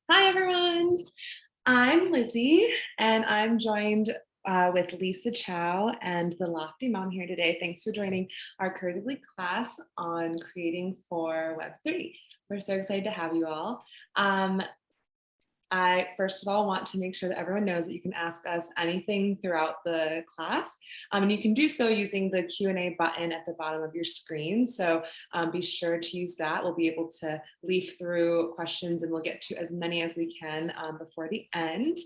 Hi, everyone. I'm Lizzie, and I'm joined with Lisa Chow and the Lofty Mom here today. Thanks for joining our Creatively class on creating for Web3. We're so excited to have you all. I first of all want to make sure that everyone knows that you can ask us anything throughout the class, and you can do so using the Q&A button at the bottom of your screen. So be sure to use that. We'll be able to leaf through questions and we'll get to as many as we can before the end.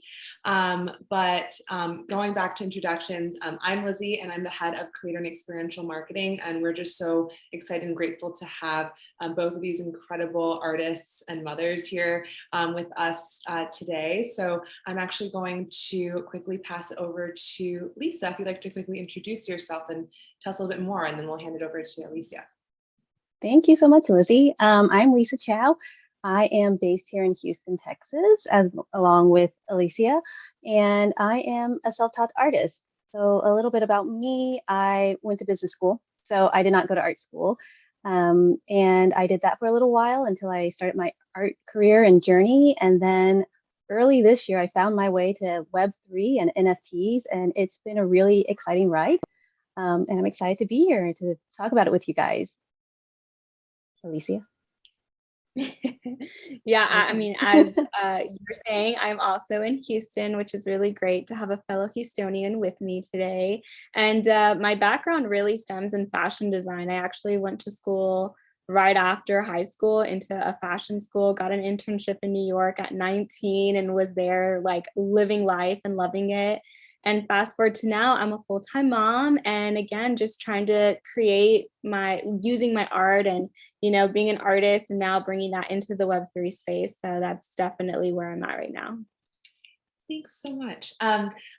Going back to introductions, I'm Lizzie and I'm the head of Creator and Experiential Marketing, and we're just so excited and grateful to have both of these incredible artists and mothers here with us today. So I'm actually going to quickly pass it over to Lisa. If you'd like to quickly introduce yourself and tell us a little bit more, and then we'll hand it over to Alyssia. Thank you so much, Lizzie. I'm Lisa Chow. I am based here in Houston, Texas, along with Alyssia, and I am a self-taught artist. So a little bit about me, I went to business school, so I did not go to art school. And I did that for a little while until I started my art career and journey. And then early this year, I found my way to Web3 and NFTs, and it's been a really exciting ride. And I'm excited to be here to talk about it with you guys. Alyssia? Yeah, I mean, as you were saying, I'm also in Houston, which is really great to have a fellow Houstonian with me today. And my background really stems in fashion design. I actually went to school right after high school into a fashion school, got an internship in New York at 19 and was there like living life and loving it. And fast forward to now, I'm a full-time mom, and again, just trying to create using my art and being an artist and now bringing that into the Web3 space. So that's definitely where I'm at right now. Thanks so much.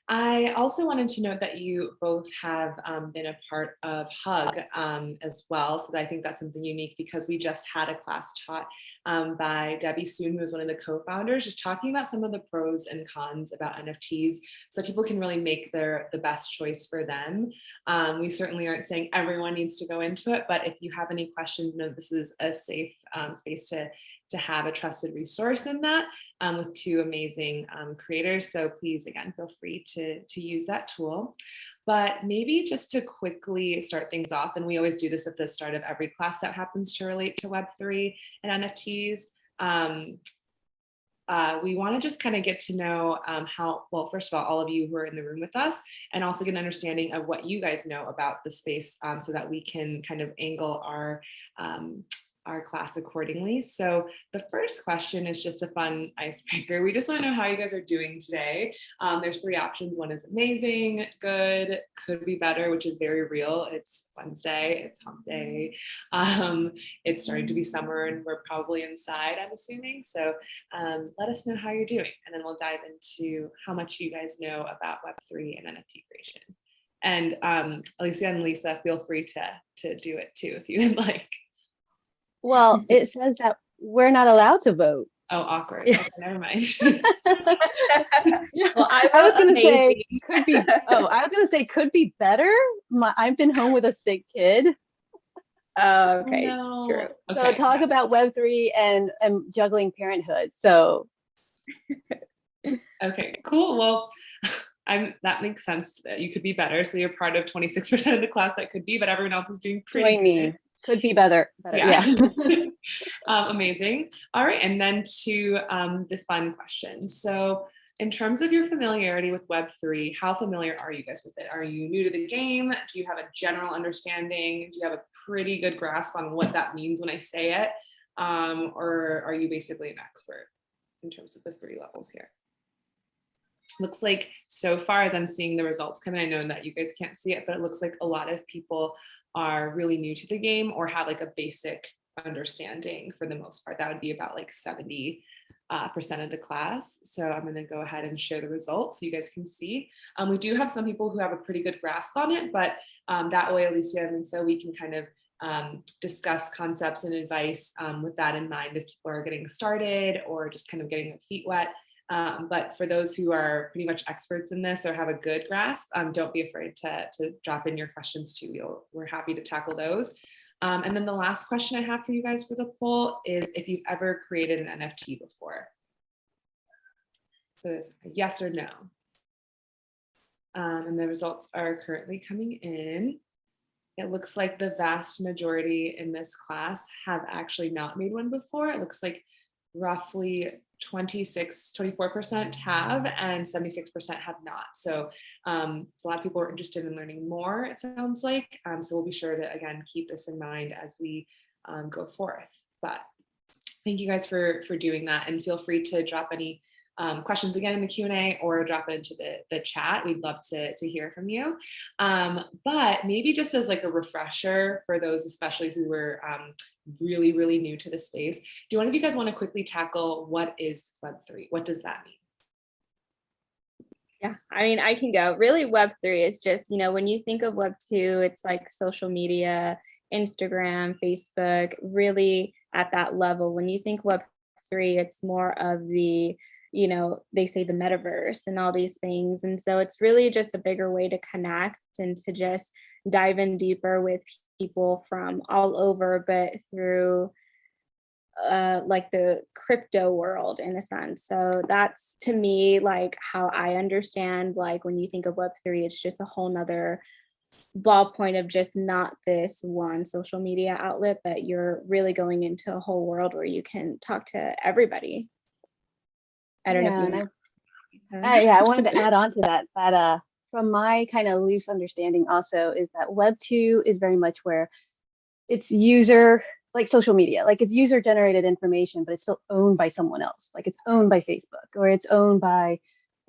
I also wanted to note that you both have been a part of Hug as well. So I think that's something unique because we just had a class taught by Debbie Soon, who is one of the co-founders, just talking about some of the pros and cons about NFTs so people can really make the best choice for them. We certainly aren't saying everyone needs to go into it, but if you have any questions, know this is a safe space to have a trusted resource in that with two amazing creators. So please, again, feel free to use that tool. But maybe just to quickly start things off, and we always do this at the start of every class that happens to relate to Web3 and NFTs, we want to just kind of get to know well, first of all of you who are in the room with us, and also get an understanding of what you guys know about the space so that we can kind of angle our class accordingly. So the first question is just a fun icebreaker. We just want to know how you guys are doing today. There's three options. One is amazing, good, could be better, which is very real. It's Wednesday, it's hump day. It's starting to be summer and we're probably inside, I'm assuming. So let us know how you're doing. And then we'll dive into how much you guys know about Web3 and NFT creation. And Alyssia and Lisa, feel free to do it too if you would like. Well, it says that we're not allowed to vote. Oh, awkward. Okay, never mind. Well, I was gonna say could be. Oh, I was gonna say could be better. I've been home with a sick kid. Oh, okay. No. True. So talk about Web3 and juggling parenthood. So. Okay, cool. Well, that makes sense that you could be better. So you're part of 26% of the class that could be, but everyone else is doing pretty good. Could be better. Yeah. Amazing. All right, and then to the fun questions. So in terms of your familiarity with Web3, how familiar are you guys with it? Are you new to the game? Do you have a general understanding? Do you have a pretty good grasp on what that means when I say it? Or are you basically an expert in terms of the three levels here? Looks like so far as I'm seeing the results come in, I know that you guys can't see it, but it looks like a lot of people are really new to the game or have like a basic understanding for the most part. That would be about like 70% of the class. So I'm going to go ahead and share the results so you guys can see. We do have some people who have a pretty good grasp on it, but that way, Alyssia and Lisa, we can kind of discuss concepts and advice with that in mind as people are getting started or just kind of getting their feet wet. But for those who are pretty much experts in this or have a good grasp, don't be afraid to drop in your questions too. We're happy to tackle those. And then the last question I have for you guys for the poll is if you've ever created an NFT before. So it's yes or no. And the results are currently coming in. It looks like the vast majority in this class have actually not made one before. It looks like roughly 24% have, and 76% have not. So a lot of people are interested in learning more, it sounds like. So we'll be sure to, again, keep this in mind as we go forth. But thank you guys for doing that, and feel free to drop any questions again in the Q&A or drop it into the chat. We'd love to hear from you. But maybe just as like a refresher for those, especially who were really, really new to the space, do one of you guys want to quickly tackle what is Web3? What does that mean? Yeah, I mean, I can go. Really, Web3 is just, when you think of Web2, it's like social media, Instagram, Facebook, really at that level. When you think Web3, it's more of the, they say the metaverse and all these things. And so it's really just a bigger way to connect and to just dive in deeper with people from all over, but through like the crypto world in a sense. So that's, to me, like how I understand, like when you think of Web3, it's just a whole nother ballpoint of just not this one social media outlet, but you're really going into a whole world where you can talk to everybody. I don't know if you yeah, I wanted to add on to that from my kind of loose understanding also is that Web 2 is very much where it's user, like social media, like it's user generated information, but it's still owned by someone else. Like it's owned by Facebook or it's owned by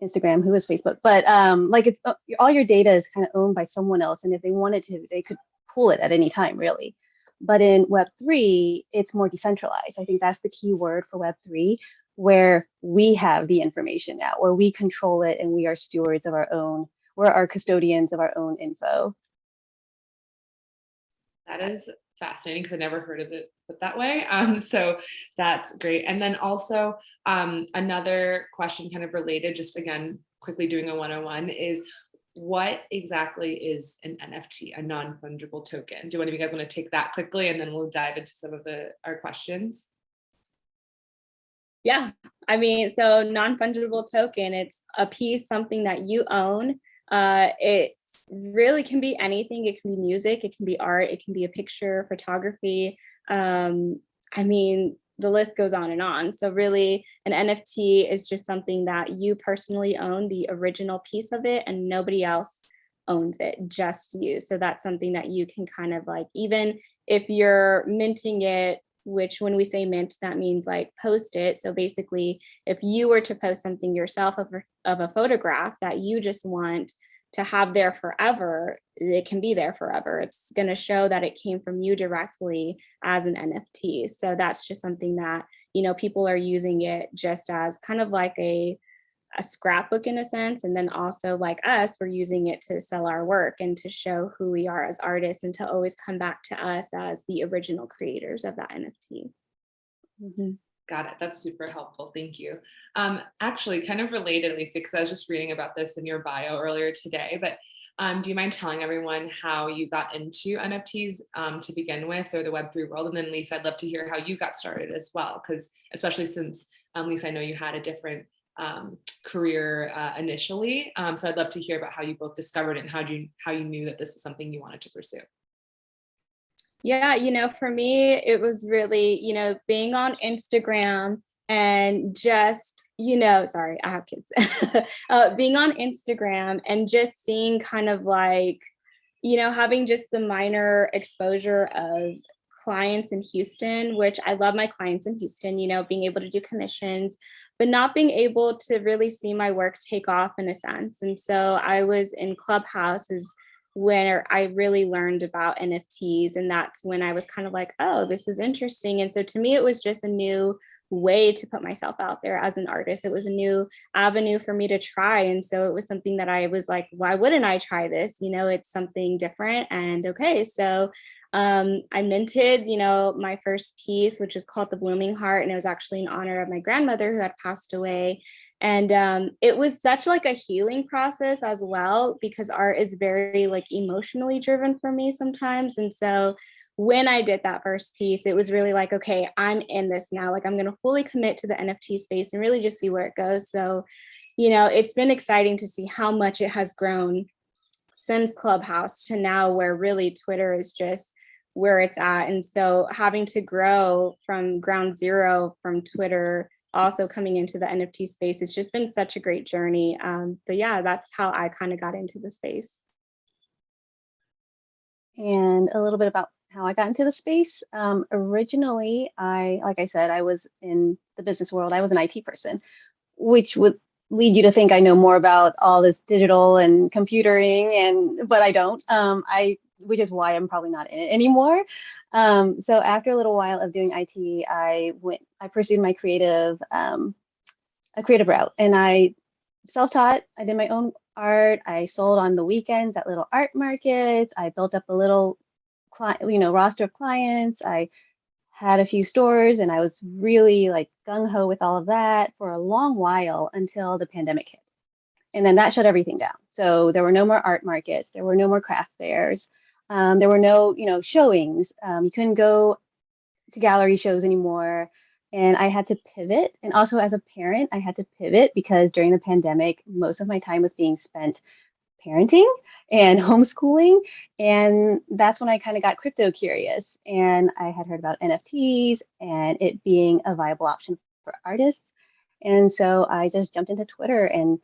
Instagram, who is Facebook, but like it's all your data is kind of owned by someone else. And if they wanted to, they could pull it at any time, really. But in Web3, it's more decentralized. I think that's the key word for Web3, where we have the information now, where we control it and we are stewards of our own, we're our custodians of our own info. That is fascinating because I never heard of it put that way. So that's great. And then also another question kind of related, just again, quickly doing a 101 is what exactly is an NFT, a non-fungible token? Do one of you guys want to take that quickly and then we'll dive into some of our questions? Yeah, I mean, so non-fungible token, it's a piece, something that you own. It really can be anything. It can be music, it can be art, it can be a picture, photography. I mean, the list goes on and on. So really an NFT is just something that you personally own, the original piece of it, and nobody else owns it, just you. So that's something that you can kind of like, even if you're minting it, which when we say mint, that means like post it. So basically, if you were to post something yourself of a photograph that you just want to have there forever, it can be there forever. It's going to show that it came from you directly as an NFT. So that's just something that, people are using it just as kind of like a scrapbook in a sense. And then also like us, we're using it to sell our work and to show who we are as artists and to always come back to us as the original creators of that NFT. Mm-hmm. Got it. That's super helpful. Thank you. Actually, kind of related, Lisa, because I was just reading about this in your bio earlier today, but do you mind telling everyone how you got into NFTs to begin with, or the Web3 world? And then Lisa, I'd love to hear how you got started as well, because especially since Lisa, I know you had a different career initially. So I'd love to hear about how you both discovered it and how you knew that this is something you wanted to pursue. Yeah, for me, it was really, being on Instagram and just, sorry, I have kids, being on Instagram and just seeing kind of like, having just the minor exposure of clients in Houston, which I love my clients in Houston, being able to do commissions, but not being able to really see my work take off in a sense. And so I was in Clubhouses where I really learned about NFTs. And that's when I was kind of like, oh, this is interesting. And so to me, it was just a new way to put myself out there as an artist. It was a new avenue for me to try. And so it was something that I was like, why wouldn't I try this? It's something different. And okay, so I minted, my first piece, which is called The Blooming Heart. And it was actually in honor of my grandmother who had passed away. And it was such like a healing process as well, because art is very like emotionally driven for me sometimes. And so when I did that first piece, it was really like, okay, I'm in this now. Like I'm going to fully commit to the NFT space and really just see where it goes. So it's been exciting to see how much it has grown since Clubhouse to now, where really Twitter is just where it's at. And so having to grow from ground zero from Twitter, also coming into the NFT space, it's just been such a great journey. But yeah, that's how I kind of got into the space. And a little bit about how I got into the space. Originally, like I said, I was in the business world. I was an IT person, which would lead you to think I know more about all this digital and computering, but I don't. Which is why I'm probably not in it anymore. So after a little while of doing IT, I pursued my a creative route, and I self-taught. I did my own art. I sold on the weekends at little art markets. I built up a little roster of clients. I had a few stores, and I was really like gung ho with all of that for a long while until the pandemic hit. And then that shut everything down. So there were no more art markets. There were no more craft fairs. There were no, showings. You couldn't go to gallery shows anymore. And I had to pivot. And also as a parent, I had to pivot because during the pandemic, most of my time was being spent parenting and homeschooling. And that's when I kind of got crypto curious. And I had heard about NFTs and it being a viable option for artists. And so I just jumped into Twitter and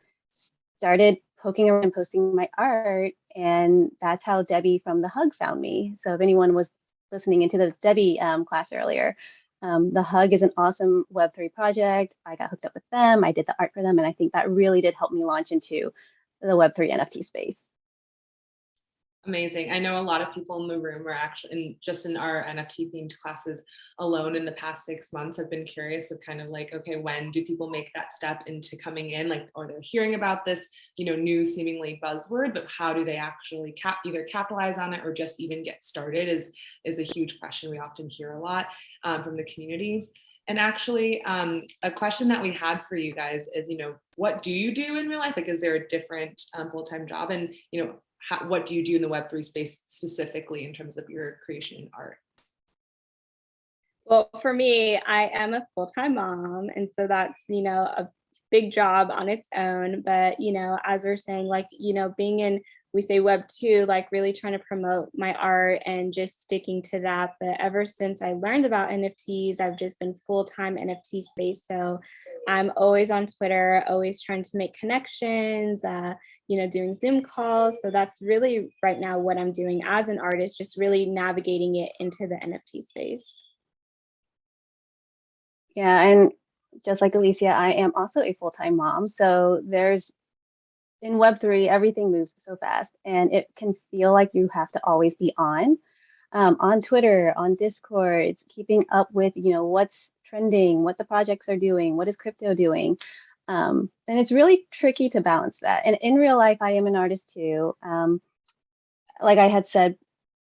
started poking around and posting my art. And that's how Debbie from The Hug found me. So if anyone was listening into the Debbie class earlier, The Hug is an awesome Web3 project. I got hooked up with them. I did the art for them. And I think that really did help me launch into the Web3 NFT space. Amazing. I know a lot of people in the room are actually in our NFT themed classes alone in the past 6 months have been curious of kind of like, okay, when do people make that step into coming in? Like, or they're hearing about this, new seemingly buzzword, but how do they actually either capitalize on it or just even get started is a huge question we often hear a lot from the community. And actually, a question that we had for you guys is, what do you do in real life? Like, is there a different full-time job? And, what do you do in the Web3 space specifically in terms of your creation and art? Well, for me, I am a full-time mom. And so that's, a big job on its own. But, as we're saying, like, being in, we say Web2, like really trying to promote my art and just sticking to that. But ever since I learned about NFTs, I've just been full-time NFT space. So I'm always on Twitter, always trying to make connections, doing Zoom calls. So that's really right now what I'm doing as an artist, just really navigating it into the NFT space. Yeah, and just like Alicia, I am also a full-time mom. So in Web3, everything moves so fast, and it can feel like you have to always be on Twitter, on Discord, keeping up with, what's trending, what the projects are doing, what is crypto doing. And it's really tricky to balance that. And in real life, I am an artist too. Like I had said,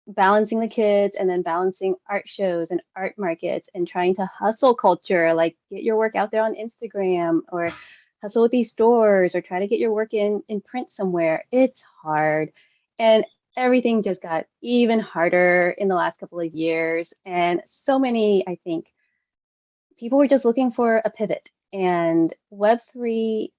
balancing the kids and then balancing art shows and art markets and trying to hustle culture, like get your work out there on Instagram or hustle with these stores or try to get your work in print somewhere. It's hard. And everything just got even harder in the last couple of years. And so many, I think, people were just looking for a pivot. And Web3,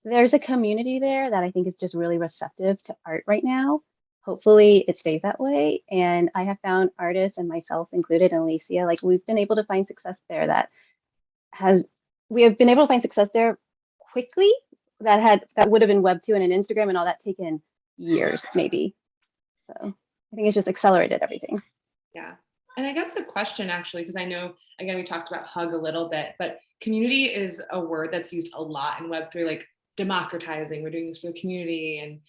there's a community there that I think is just really receptive to art right now. Hopefully it stays that way. And I have found artists and myself included and Alicia, like we've been able to find success there we have been able to find success there quickly that would have been Web2 and an Instagram and all that taken years maybe. So I think it's just accelerated everything. Yeah. And I guess a question actually, because I know, again, we talked about hug a little bit, but community is a word that's used a lot in Web3, like democratizing, we're doing this for the community and,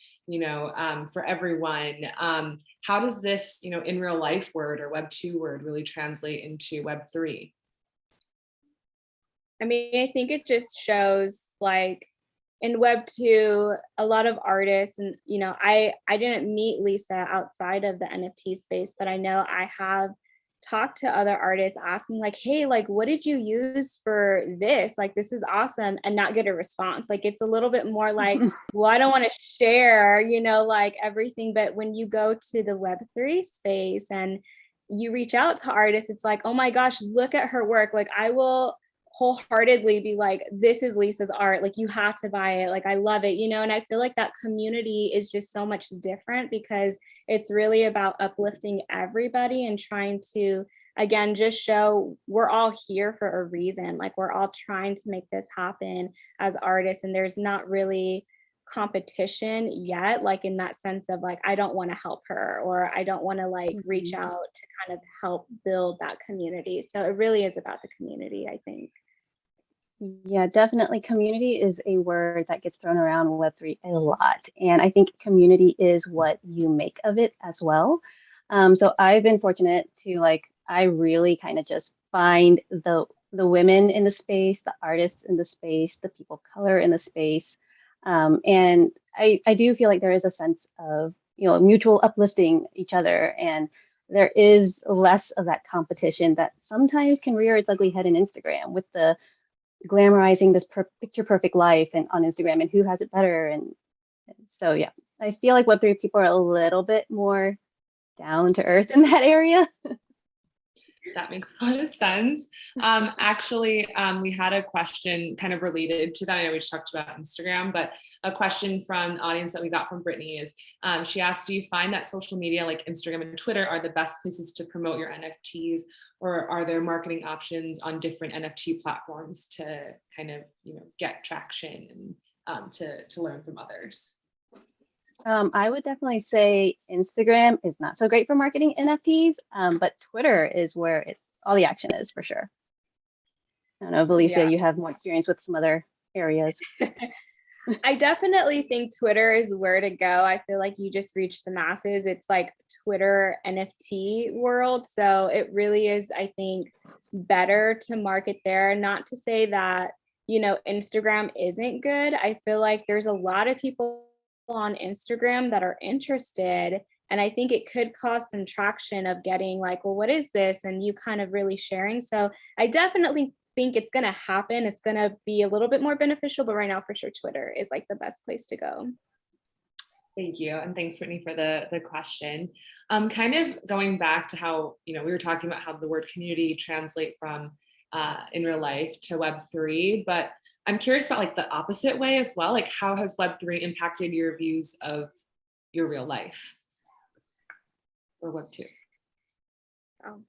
for everyone. How does this, in real life word or Web2 word really translate into Web3? I mean, I think it just shows like in Web2, a lot of artists, and I didn't meet Lisa outside of the NFT space, but I know I have talked to other artists asking like, hey, like what did you use for this? Like this is awesome, and not get a response. Like it's a little bit more like, well, I don't want to share, like everything. But when you go to the Web3 space and you reach out to artists, it's like, oh my gosh, look at her work. Like I will wholeheartedly be like, this is Lisa's art, like you have to buy it, like I love it, you know. And I feel like that community is just so much different because it's really about uplifting everybody and trying to, again, just show we're all here for a reason, like we're all trying to make this happen as artists, and there's not really competition yet, like in that sense of like I don't want to help her, or I don't want to like reach Mhm. out to kind of help build that community. So it really is about the community, I think. Yeah, definitely. Community is a word that gets thrown around in Web3 a lot. And I think community is what you make of it as well. So I've been fortunate to like, I really kind of just find the women in the space, the artists in the space, the people of color in the space. And I do feel like there is a sense of, mutual uplifting each other. And there is less of that competition that sometimes can rear its ugly head in Instagram with the glamorizing this picture perfect life and on Instagram and who has it better. And so, yeah, I feel like Web3 people are a little bit more down to earth in that area. That makes a lot of sense. Actually, we had a question kind of related to that. I know we just talked about Instagram, but a question from the audience that we got from Brittany is, she asked, do you find that social media like Instagram and Twitter are the best places to promote your NFTs, or are there marketing options on different NFT platforms to kind of, get traction and to learn from others? I would definitely say Instagram is not so great for marketing NFTs, but Twitter is where it's all the action is for sure. I don't know if Alicia, Yeah. you have more experience with some other areas. I definitely think Twitter is where to go. I feel like you just reach the masses. It's like Twitter NFT world. So it really is, I think, better to market there. Not to say that, Instagram isn't good. I feel like there's a lot of people on Instagram that are interested. And I think it could cause some traction of getting like, well, what is this? And you kind of really sharing. So I definitely think it's going to happen. It's going to be a little bit more beneficial, but right now for sure Twitter is like the best place to go. Thank you. And thanks, Brittany, for the question. Kind of going back to how, we were talking about how the word community translate from in real life to Web3, but I'm curious about like the opposite way as well. Like how has Web3 impacted your views of your real life or Web2? Oh.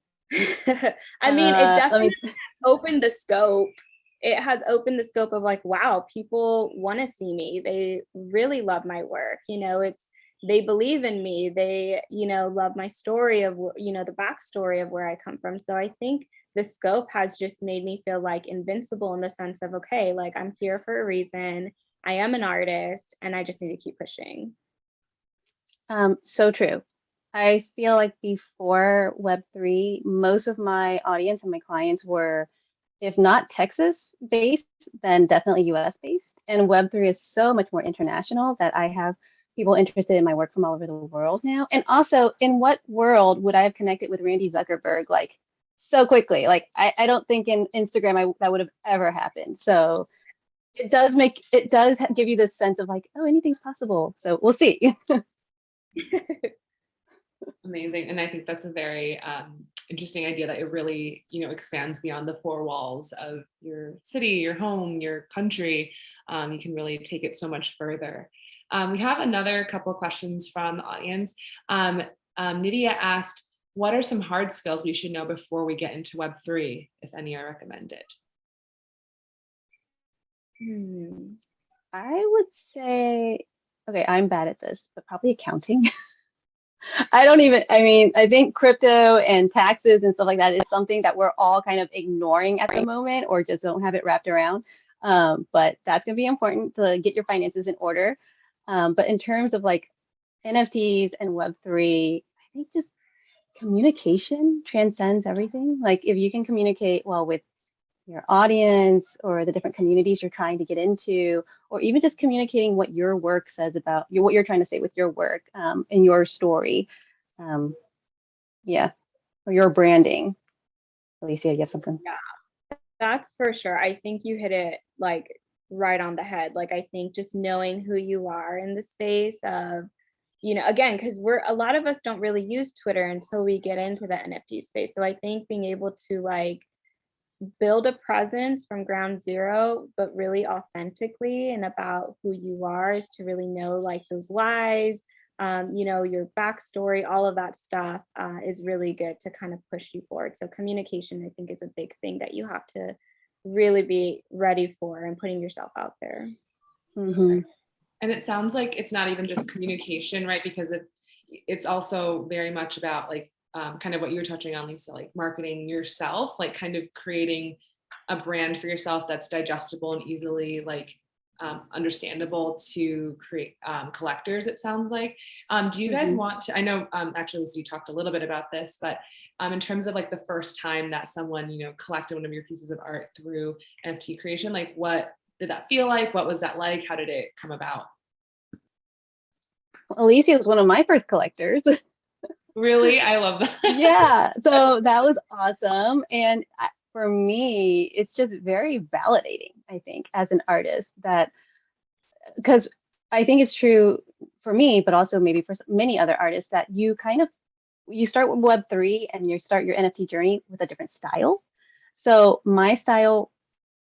I mean, it Let definitely me. opened the scope. It has opened the scope of like, wow, people want to see me. They really love my work. They believe in me. They, love my story of, the backstory of where I come from. So I think the scope has just made me feel like invincible in the sense of, okay, like I'm here for a reason. I am an artist and I just need to keep pushing. So true. I feel like before Web3, most of my audience and my clients were, if not Texas based, then definitely US based. And Web3 is so much more international that I have people interested in my work from all over the world now. And also, in what world would I have connected with Randy Zuckerberg like so quickly? Like, I don't think in Instagram that would have ever happened. So it does give you this sense of like, oh, anything's possible. So we'll see. Amazing. And I think that's a very interesting idea that it really, expands beyond the four walls of your city, your home, your country. You can really take it so much further. We have another couple of questions from the audience. Nydia asked, what are some hard skills we should know before we get into Web3, if any are recommended? I would say, okay, I'm bad at this, but probably accounting. I think crypto and taxes and stuff like that is something that we're all kind of ignoring at the moment or just don't have it wrapped around. But that's going to be important to get your finances in order. But in terms of like NFTs and Web3, I think just communication transcends everything. Like if you can communicate well with your audience or the different communities you're trying to get into, or even just communicating what your work says about you, what you're trying to say with your work and your story. Um, yeah, or your branding. Alicia, you have something? Yeah, that's for sure. I think you hit it like right on the head. Like I think just knowing who you are in the space of, again, because a lot of us don't really use Twitter until we get into the NFT space. So I think being able to like build a presence from ground zero, but really authentically and about who you are, is to really know like those whys, your backstory, all of that stuff is really good to kind of push you forward. So communication, I think, is a big thing that you have to really be ready for and putting yourself out there. Mhm. And it sounds like it's not even just communication, right? Because it's also very much about like kind of what you were touching on, Lisa, like marketing yourself, like kind of creating a brand for yourself that's digestible and easily like understandable to create collectors, it sounds like. Do you guys Mhm. want to, I know actually Lisa, you talked a little bit about this, but in terms of like the first time that someone, collected one of your pieces of art through NFT creation, like what did that feel like? What was that like? How did it come about? Alicia was one of my first collectors. Really? I love that. Yeah, so that was awesome. And for me, it's just very validating, I think, as an artist, that because I think it's true for me, but also maybe for many other artists, that you start with Web3 and you start your NFT journey with a different style. So my style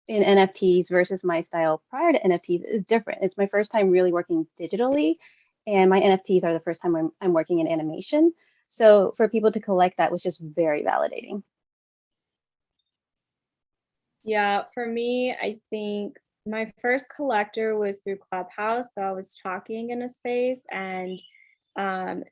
in NFTs versus my style prior to NFTs is different. It's my first time really working digitally, and my NFTs are the first time I'm working in animation. So for people to collect that was just very validating. Yeah, for me, I think my first collector was through Clubhouse. So I was talking in a space, and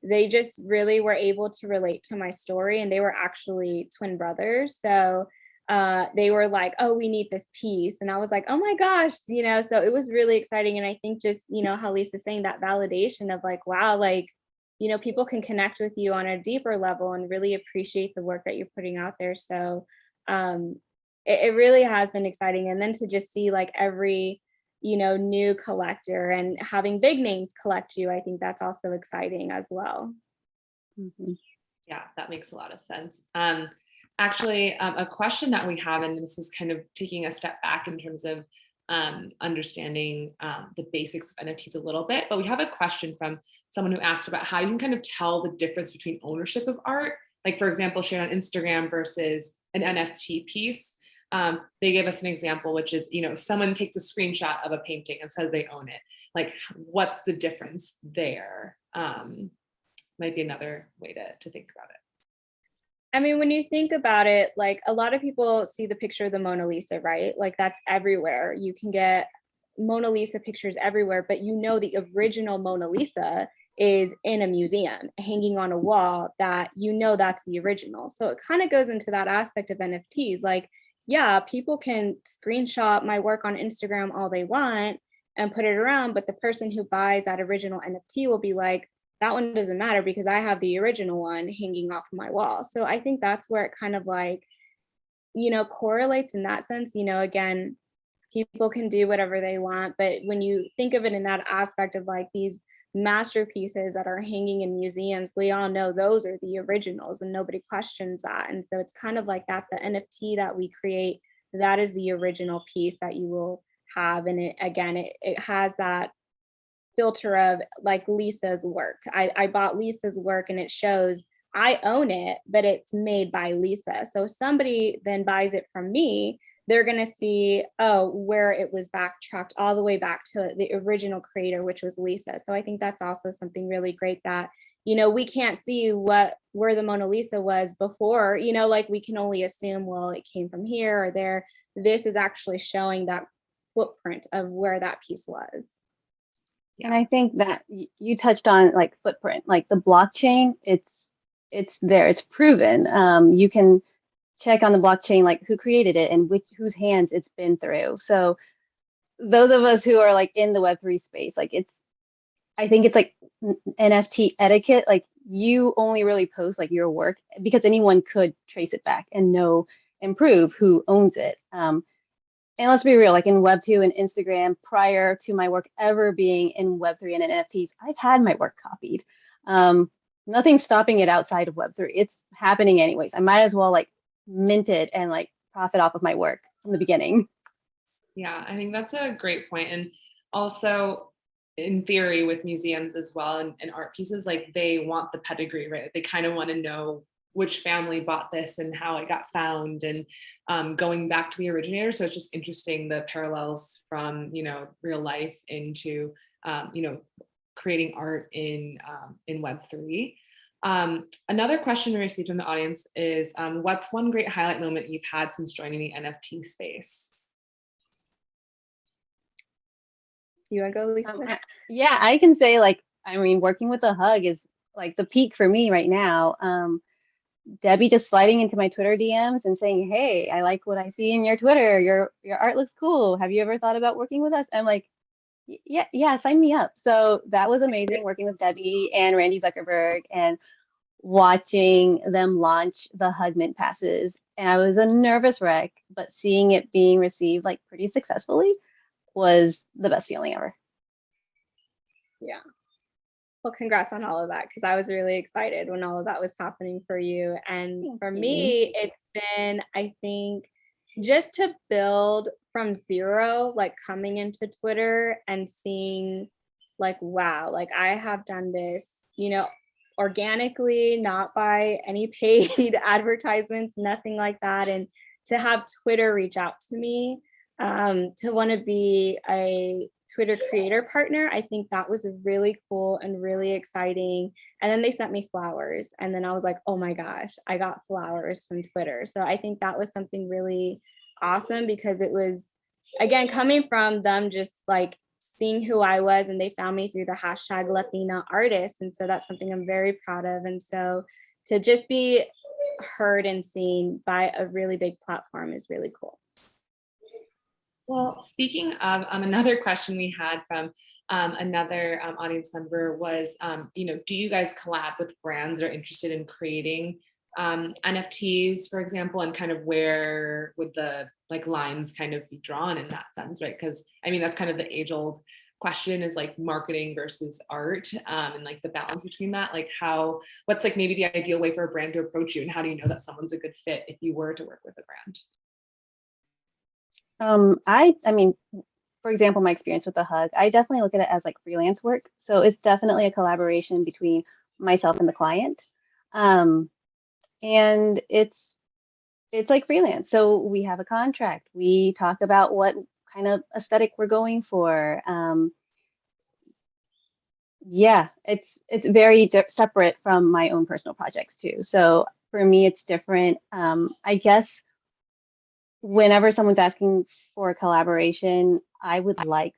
they just really were able to relate to my story. And they were actually twin brothers. So they were like, oh, we need this piece. And I was like, oh my gosh, so it was really exciting. And I think just, how Lisa's saying, that validation of like, wow, like, people can connect with you on a deeper level and really appreciate the work that you're putting out there. So, um, it really has been exciting. And then to just see like every, new collector and having big names collect you, I think that's also exciting as well. Mhm. Yeah, that makes a lot of sense. Actually, a question that we have, and this is kind of taking a step back in terms of understanding the basics of NFTs a little bit, but we have a question from someone who asked about how you can kind of tell the difference between ownership of art, like for example, shared on Instagram versus an NFT piece. They gave us an example, which is, if someone takes a screenshot of a painting and says they own it, like what's the difference there? Might be another way to think about it. I mean, when you think about it, like a lot of people see the picture of the Mona Lisa, right? Like that's everywhere. You can get Mona Lisa pictures everywhere, but the original Mona Lisa is in a museum hanging on a wall, that that's the original. So it kind of goes into that aspect of NFTs. Like, yeah, people can screenshot my work on Instagram all they want and put it around, but the person who buys that original NFT will be like, that one doesn't matter because I have the original one hanging off my wall. So I think that's where it kind of like, correlates in that sense. Again, people can do whatever they want, but when you think of it in that aspect of like these masterpieces that are hanging in museums, we all know those are the originals and nobody questions that. And so it's kind of like that, the NFT that we create, that is the original piece that you will have. And it has that filter of like Lisa's work. I bought Lisa's work and it shows I own it, but it's made by Lisa. So if somebody then buys it from me, they're going to see, oh, where it was backtracked all the way back to the original creator, which was Lisa. So I think that's also something really great that, we can't see where the Mona Lisa was before, like we can only assume, well, it came from here or there. This is actually showing that footprint of where that piece was. And Yeah. I think that you touched on like footprint, like the blockchain, it's there, it's proven. You can check on the blockchain like who created it and whose hands it's been through. So those of us who are like in the Web3 space, like I think it's like NFT etiquette. Like you only really post like your work because anyone could trace it back and know and prove who owns it. And let's be real, like in Web2 and Instagram, prior to my work ever being in Web3 and in NFTs, I've had my work copied. Um, Nothing's stopping it outside of Web3. It's happening anyways. I might as well like mint it and like profit off of my work from the beginning. Yeah, I think that's a great point. And also, in theory, with museums as well and art pieces, like they want the pedigree, right? They kind of want to know which family bought this and how it got found, and going back to the originator. So it's just interesting, the parallels from, you know, real life into, you know, creating art in Web3. Another question we received from the audience is, what's one great highlight moment you've had since joining the NFT space? You want to go, Lisa? Yeah, I can say, like, I mean, working with a hug is like the peak for me right now. Debbie just sliding into my Twitter DMs and saying, "Hey, I like what I see in your Twitter. Your art looks cool. Have you ever thought about working with us?" I'm like, yeah, sign me up." So that was amazing, working with Debbie and Randy Zuckerberg and watching them launch the Hug Mint passes. And I was a nervous wreck, but seeing it being received like pretty successfully was the best feeling ever. Yeah. Well, congrats on all of that, because I was really excited when all of that was happening for you. And Thank for you. me, it's been, I think, just to build from zero, like coming into Twitter and seeing like, wow, like I have done this, you know, organically, not by any paid advertisements, nothing like that. And to have Twitter reach out to me, to want to be a Twitter creator partner, I think that was really cool and really exciting. And then they sent me flowers. And then I was like, oh my gosh, I got flowers from Twitter. So I think that was something really awesome, because it was, again, coming from them just like seeing who I was, and they found me through the hashtag Latina artist. And so that's something I'm very proud of. And so to just be heard and seen by a really big platform is really cool. Well, speaking of, another question we had from another audience member was, you know, do you guys collab with brands that are interested in creating NFTs, for example, and kind of where would the like lines kind of be drawn in that sense, right? Because I mean, that's kind of the age-old question, is like marketing versus art, and like the balance between that. Like what's like maybe the ideal way for a brand to approach you, and how do you know that someone's a good fit if you were to work with a brand? I mean, for example, my experience with the hug, I definitely look at it as like freelance work. So it's definitely a collaboration between myself and the client. Um, and it's like freelance. So we have a contract. We talk about what kind of aesthetic we're going for. Yeah, it's very separate from my own personal projects too. So for me, it's different. I guess whenever someone's asking for a collaboration,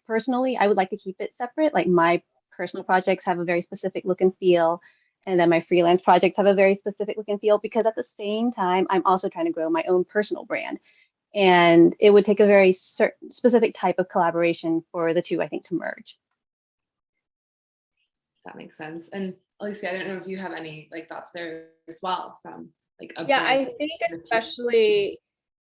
personally, I would like to keep it separate. Like my personal projects have a very specific look and feel, and then my freelance projects have a very specific look and feel, because at the same time, I'm also trying to grow my own personal brand. And it would take a very certain specific type of collaboration for the two, I think, to merge. That makes sense. And Alicia, I don't know if you have any like thoughts there as well from like a Yeah, I brand. think especially,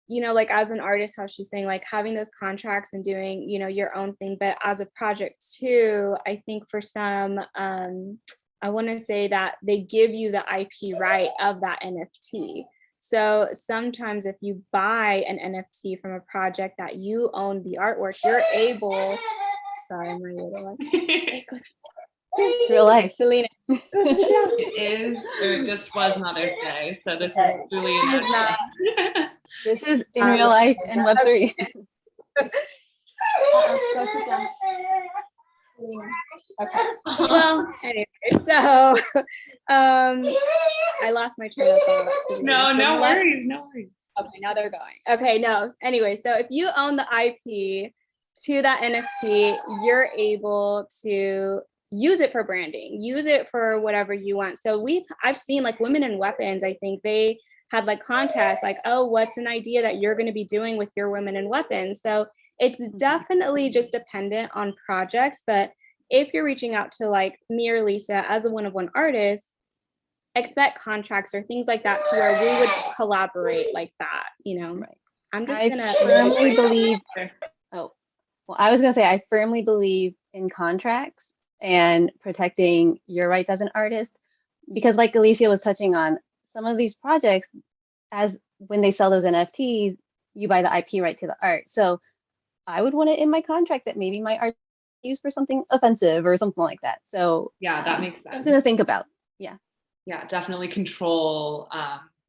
you know, like as an artist, how she's saying, like having those contracts and doing, you know, your own thing, but as a project too, I think for some, I want to say that they give you the IP right of that NFT. So sometimes if you buy an NFT from a project that you own the artwork, you're able, sorry, my little one. It's real life. Selena. It is, or it just was Mother's Day. So this is truly This is in real life and Web3. Okay. Well, anyway, so I lost my train of thought. No worries, no worries. Okay, now they're going. Okay, no. Anyway, so if you own the IP to that NFT, you're able to use it for branding, use it for whatever you want. So I've seen like Women in Weapons, I think they had like contests like, oh, what's an idea that you're going to be doing with your Women in Weapons? So it's definitely just dependent on projects. But if you're reaching out to like me or Lisa as a one-of-one artist, expect contracts or things like that to where we would collaborate like that, you know. Right. I'm just I gonna firmly believe. Oh, well, I was gonna say I firmly believe in contracts and protecting your rights as an artist, because like Alicia was touching on, some of these projects, as when they sell those NFTs, you buy the IP right to the art. So I would want it in my contract that maybe my art is used for something offensive or something like that. So yeah, that makes sense. Something to think about. Yeah. Yeah, definitely control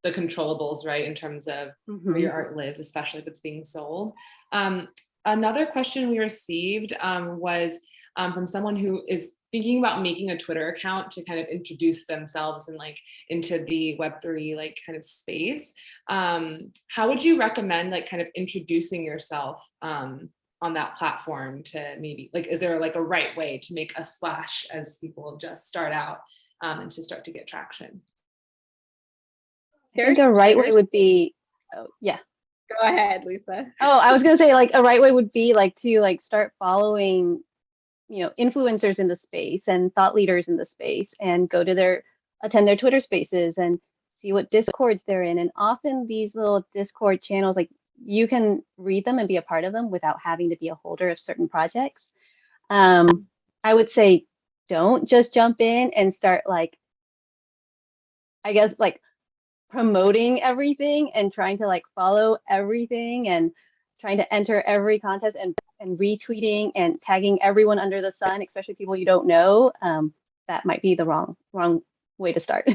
the controllables, right, in terms of where your art lives, especially if it's being sold. Another question we received was from someone who is thinking about making a Twitter account to kind of introduce themselves and like into the Web3 like kind of space. How would you recommend like kind of introducing yourself on that platform to maybe like, is there like a right way to make a splash as people just start out and to start to get traction? I think a right way would be, oh yeah. Go ahead, Lisa. Oh, I was gonna say like a right way would be like to like start following, you know, influencers in the space and thought leaders in the space and go to attend their Twitter spaces and see what Discords they're in. And often these little Discord channels, like you can read them and be a part of them without having to be a holder of certain projects. I would say don't just jump in and start like, I guess like promoting everything and trying to like follow everything and trying to enter every contest and retweeting and tagging everyone under the sun, especially people you don't know. That might be the wrong way to start.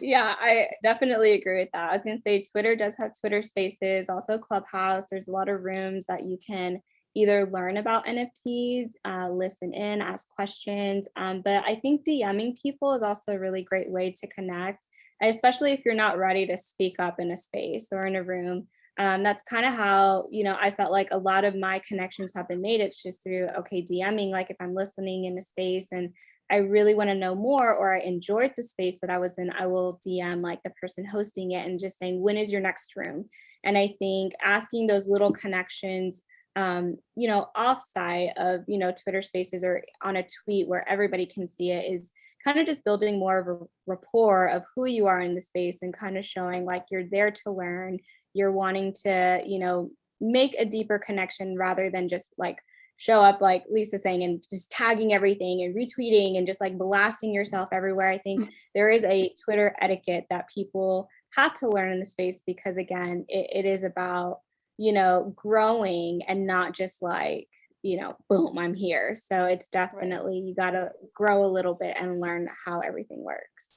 Yeah, I definitely agree with that. I was going to say Twitter does have Twitter Spaces, also Clubhouse. There's a lot of rooms that you can either learn about NFTs, listen in, ask questions. But I think DMing people is also a really great way to connect, especially if you're not ready to speak up in a space or in a room. That's kind of how, you know, I felt like a lot of my connections have been made. It's just through, okay, DMing, like if I'm listening in a space and I really want to know more or I enjoyed the space that I was in, I will DM like the person hosting it and just saying, when is your next room? And I think asking those little connections, you know, offsite of, you know, Twitter spaces or on a tweet where everybody can see it is kind of just building more of a rapport of who you are in the space and kind of showing like you're there to learn, you're wanting to, you know, make a deeper connection rather than just like show up like Lisa saying and just tagging everything and retweeting and just like blasting yourself everywhere. I think there is a Twitter etiquette that people have to learn in the space because again, it is about, you know, growing and not just like, you know, boom, I'm here. So it's definitely, you got to grow a little bit and learn how everything works.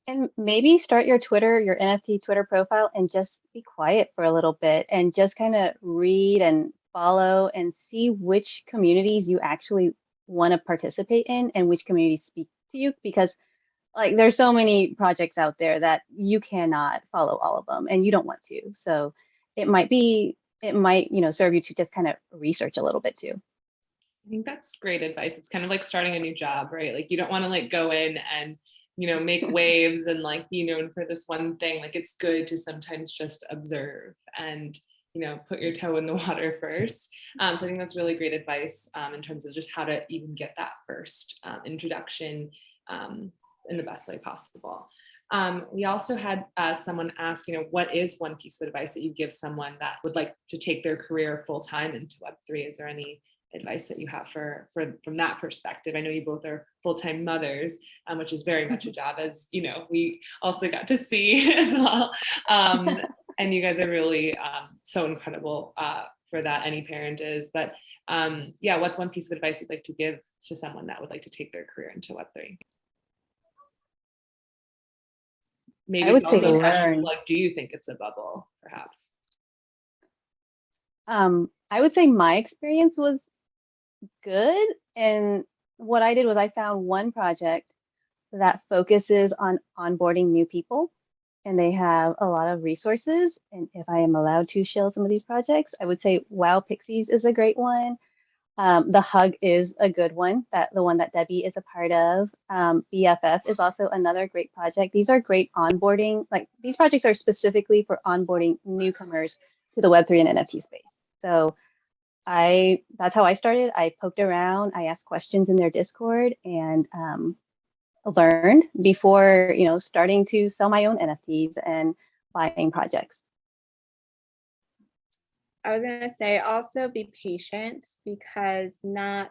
And maybe start your NFT Twitter profile and just be quiet for a little bit and just kind of read and follow and see which communities you actually want to participate in and which communities speak to you because like there's so many projects out there that you cannot follow all of them and you don't want to. So it might, you know, serve you to just kind of research a little bit too. I think that's great advice. It's kind of like starting a new job, right? Like you don't want to like go in and, you know, make waves and like be known for this one thing. Like it's good to sometimes just observe and, you know, put your toe in the water first. So I think that's really great advice in terms of just how to even get that first introduction in the best way possible. We also had someone ask, you know, what is one piece of advice that you give someone that would like to take their career full time into Web3? Is there any advice that you have from that perspective? I know you both are full-time mothers, which is very much a job, as you know, we also got to see as well. And you guys are really so incredible for that. Any parent is, but yeah, what's one piece of advice you'd like to give to someone that would like to take their career into Web3? Maybe I would it's say also a question of learn. like, do you think it's a bubble, perhaps? I would say my experience was good. And what I did was I found one project that focuses on onboarding new people, and they have a lot of resources. And if I am allowed to share some of these projects, I would say Wow Pixies is a great one. The Hug is a good one, that the one that Debbie is a part of. BFF is also another great project. These are great onboarding, like these projects are specifically for onboarding newcomers to the Web3 and NFT space. So that's how I started. I poked around, I asked questions in their Discord and learned before, you know, starting to sell my own NFTs and buying projects. I was going to say also be patient because not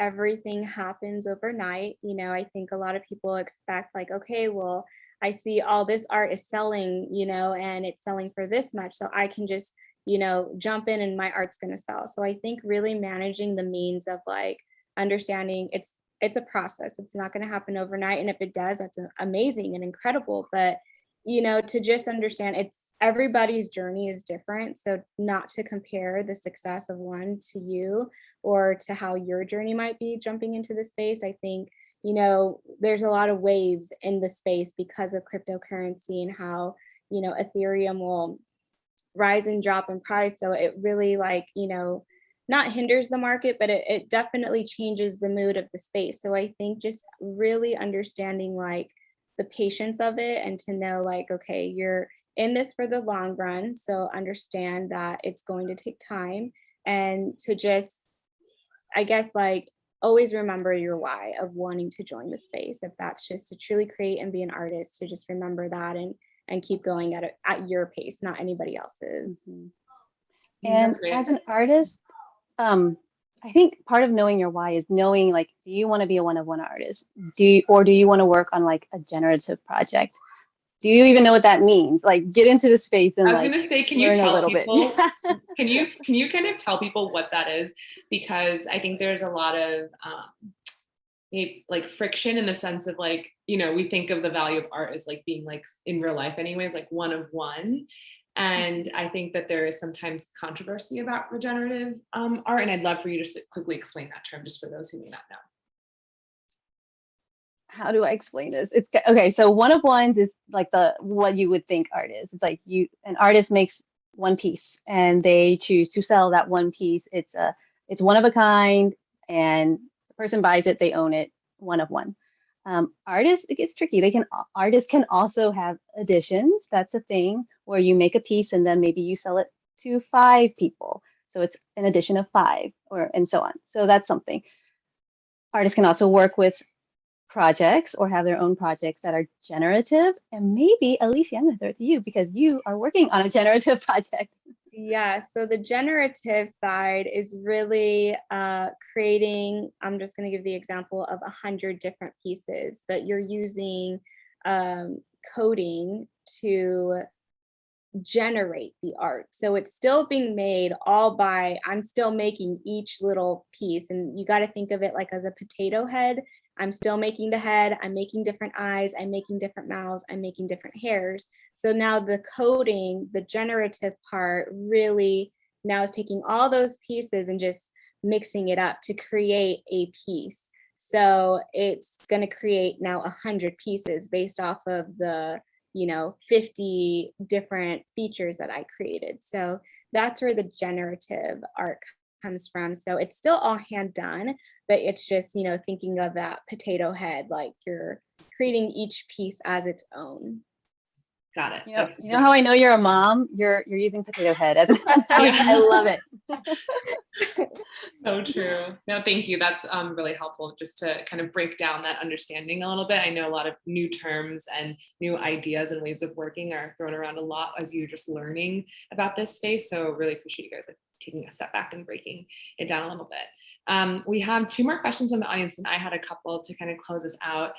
everything happens overnight. You know, I think a lot of people expect like, okay, well, I see all this art is selling, you know, and it's selling for this much. So I can just, you know, jump in and my art's going to sell. So I think really managing the means of like understanding it's it's a process. It's not going to happen overnight. And if it does, that's amazing and incredible. But, to just understand everybody's journey is different. So not to compare the success of one to you or to how your journey might be jumping into the space. I think, there's a lot of waves in the space because of cryptocurrency and how, Ethereum will rise and drop in price. So it really not hinders the market, but it definitely changes the mood of the space. So I think just really understanding the patience of it and to know okay, you're in this for the long run. So understand that it's going to take time and to just, I guess, always remember your why of wanting to join the space. If that's just to truly create and be an artist, to just remember that and keep going at your pace, not anybody else's. Mhm. That's And great. as an artist, I think part of knowing your why is knowing do you want to be a one-of-one artist? Or do you want to work on a generative project? Do you even know what that means? Get into the space and I was gonna say, can you learn a tell little bit. people? Can you kind of tell people what that is? Because I think there's a lot of friction in the sense of we think of the value of art as being in real life anyways, one of one. And I think that there is sometimes controversy about regenerative art, and I'd love for you to quickly explain that term just for those who may not know. How do I explain this? It's okay. So one of ones is what you would think art is. It's an artist makes one piece and they choose to sell that one piece. It's one of a kind, and the person buys it, they own it, one of one. Artists, it gets tricky. Artists can also have editions. That's a thing where you make a piece and then maybe you sell it to 5 people. So it's an edition of 5, and so on. So that's something. Artists can also work with projects or have their own projects that are generative. And maybe, Alyssia, I'm going to throw it to you because you are working on a generative project. Yeah, so the generative side is really creating, I'm just going to give the example of 100 different pieces, but you're using coding to generate the art. So it's still being made I'm still making each little piece. And you got to think of it as a potato head. I'm still making the head, I'm making different eyes, I'm making different mouths, I'm making different hairs. So now the coding, the generative part really now is taking all those pieces and just mixing it up to create a piece. So it's going to create now 100 pieces based off of the 50 different features that I created. So that's where the generative art comes from. So it's still all hand done, but it's just, thinking of that potato head, you're creating each piece as its own. Got it. You know how I know you're a mom? You're using potato head as an analogy. I love it. So true. No, thank you. That's really helpful just to kind of break down that understanding a little bit. I know a lot of new terms and new ideas and ways of working are thrown around a lot as you're just learning about this space. So really appreciate you guys taking a step back and breaking it down a little bit. We have 2 more questions from the audience, and I had a couple to kind of close us out.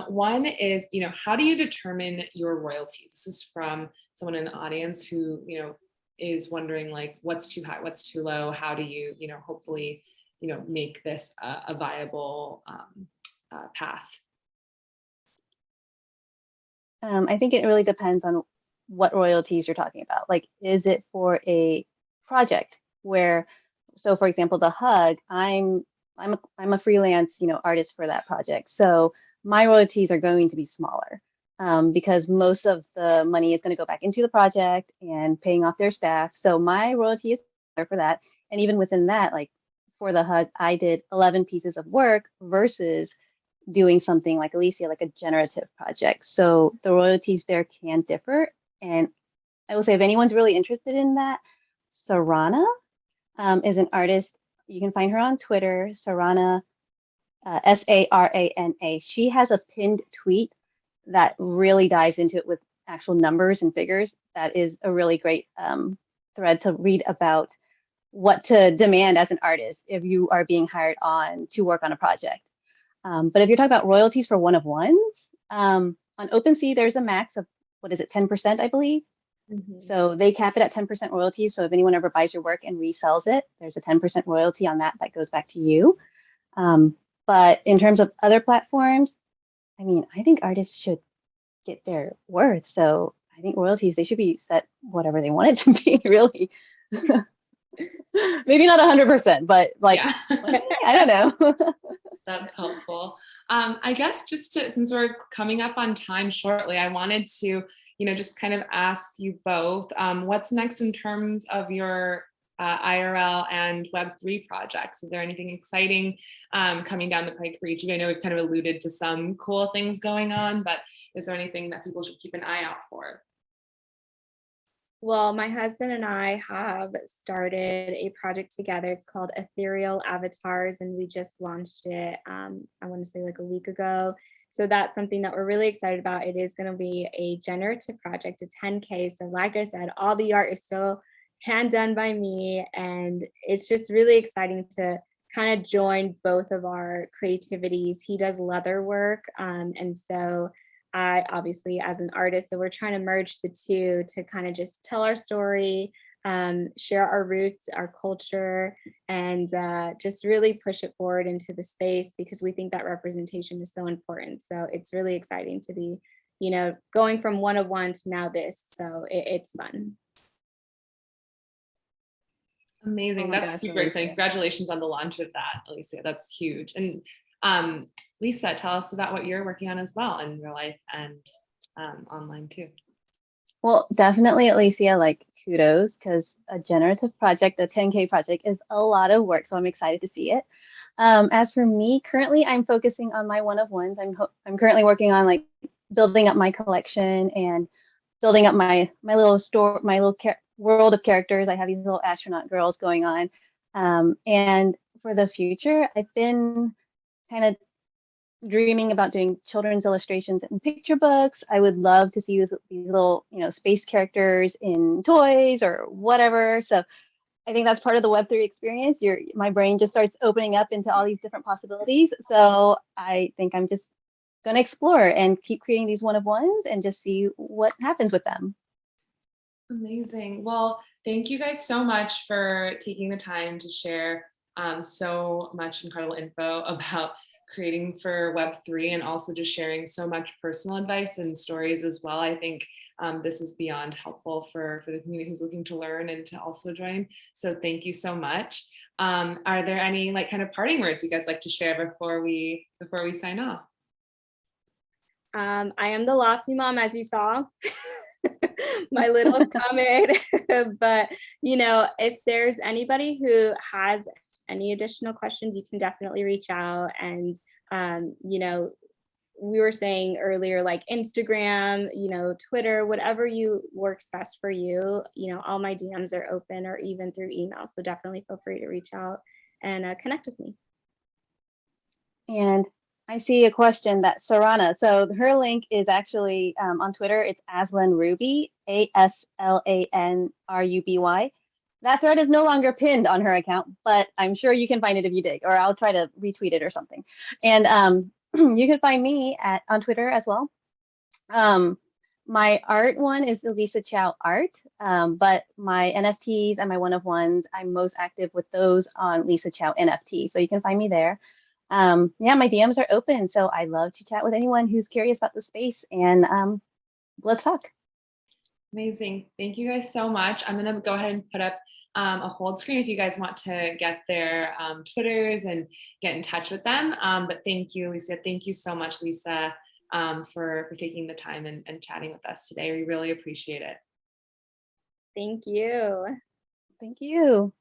One is, how do you determine your royalties? This is from someone in the audience who, is wondering what's too high, what's too low. How do you, hopefully, make this a viable path? I think it really depends on what royalties you're talking about. Is it for a project so for example, the hug, I'm a freelance, artist for that project. So my royalties are going to be smaller because most of the money is going to go back into the project and paying off their staff. So my royalty is smaller for that. And even within that, for the hug, I did 11 pieces of work versus doing something like Alyssia, like a generative project. So the royalties there can differ. And I will say, if anyone's really interested in that, Sarana is an artist. You can find her on Twitter, Sarana, Sarana. She has a pinned tweet that really dives into it with actual numbers and figures. That is a really great thread to read about what to demand as an artist if you are being hired on to work on a project. But if you're talking about royalties for one of ones, on OpenSea, there's a max of, 10%, I believe. Mm-hmm. So they cap it at 10% royalties. So if anyone ever buys your work and resells it, there's a 10% royalty on that goes back to you. But in terms of other platforms, I mean, I think artists should get their worth. So I think royalties, they should be set whatever they want it to be, really. Maybe not 100%, but like, Yeah. 20, I don't know. That's helpful. I guess just to, since we're coming up on time shortly, I wanted to, just kind of ask you both, what's next in terms of your IRL and Web3 projects? Is there anything exciting coming down the pike for each of you? I know we've kind of alluded to some cool things going on, but is there anything that people should keep an eye out for? Well, my husband and I have started a project together. It's called Ethereal Avatars, and we just launched it, I want to say like a week ago. So that's something that we're really excited about. It is going to be a generative project, a 10K. So like I said, all the art is still hand done by me. And it's just really exciting to kind of join both of our creativities. He does leather work. And so I obviously as an artist, so we're trying to merge the two to kind of just tell our story, share our roots, our culture, and just really push it forward into the space because we think that representation is so important. So it's really exciting to be, going from one of one to now this. So it's fun. Amazing. Oh my That's gosh, super exciting. Alyssia. Congratulations on the launch of that, Alicia. That's huge. And Lisa, tell us about what you're working on as well in real life and online too. Well, definitely, Alicia, like kudos, because a generative project, a 10K project, is a lot of work. So I'm excited to see it. As for me, currently, I'm focusing on my one of ones. I'm currently working on like building up my collection and building up my little store, my little world of characters. I have these little astronaut girls going on. And for the future, I've been kind of dreaming about doing children's illustrations and picture books. I would love to see these little, space characters in toys or whatever. So I think that's part of the Web3 experience. My brain just starts opening up into all these different possibilities. So I think I'm just going to explore and keep creating these one of ones and just see what happens with them. Amazing. Well, thank you guys so much for taking the time to share so much incredible info about creating for Web3 and also just sharing so much personal advice and stories as well. I think this is beyond helpful for the community who's looking to learn and to also join. So thank you so much. Are there any like kind of parting words you guys like to share before we sign off? I am the Lofty mom, as you saw. My little comment. But, if there's anybody who has any additional questions, you can definitely reach out. And, we were saying earlier, like Instagram, Twitter, whatever works best for you, all my DMs are open or even through email. So definitely feel free to reach out and connect with me. And I see a question that Sarana, so her link is actually on Twitter. It's Aslan Ruby, ASLANRUBY. That thread is no longer pinned on her account, but I'm sure you can find it if you dig, or I'll try to retweet it or something. And you can find me on Twitter as well. My art one is Lisa Chow Art, but my NFTs and my one of ones, I'm most active with those on Lisa Chow NFT. So you can find me there. Yeah, my DMs are open, so I love to chat with anyone who's curious about the space, and let's talk. Amazing. Thank you guys so much. I'm going to go ahead and put up a hold screen if you guys want to get their Twitters and get in touch with them. But thank you, Lisa. Thank you so much, Lisa, for taking the time and chatting with us today. We really appreciate it. Thank you. Thank you.